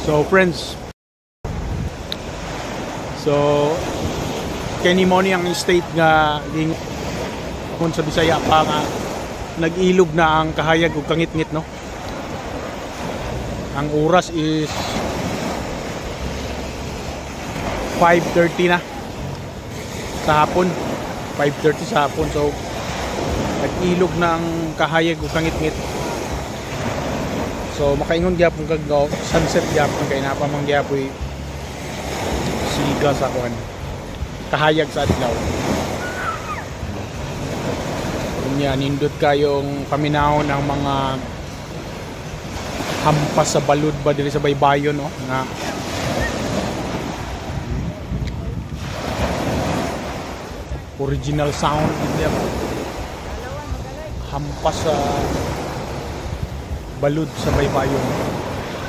So friends, so kani mo ni ang state nga lingon sa Bisaya pa nga nag-ilog na ang kahayag ug kangit-ngit, no? Ang oras is 5:30 na sa hapon, 5:30 sa hapon. So nag-ilog na ang kahayag ug kangit-ngit. So makaingon gyapon kag sunset gyapon kay napa man gyapoy siga sa kuan kahayag sa adlaw. Kunya nindot kayong paminahon ang mga hampas sa balud ba diri sa baybayon, no, nga original sound din hampas sa balud sa baybayon.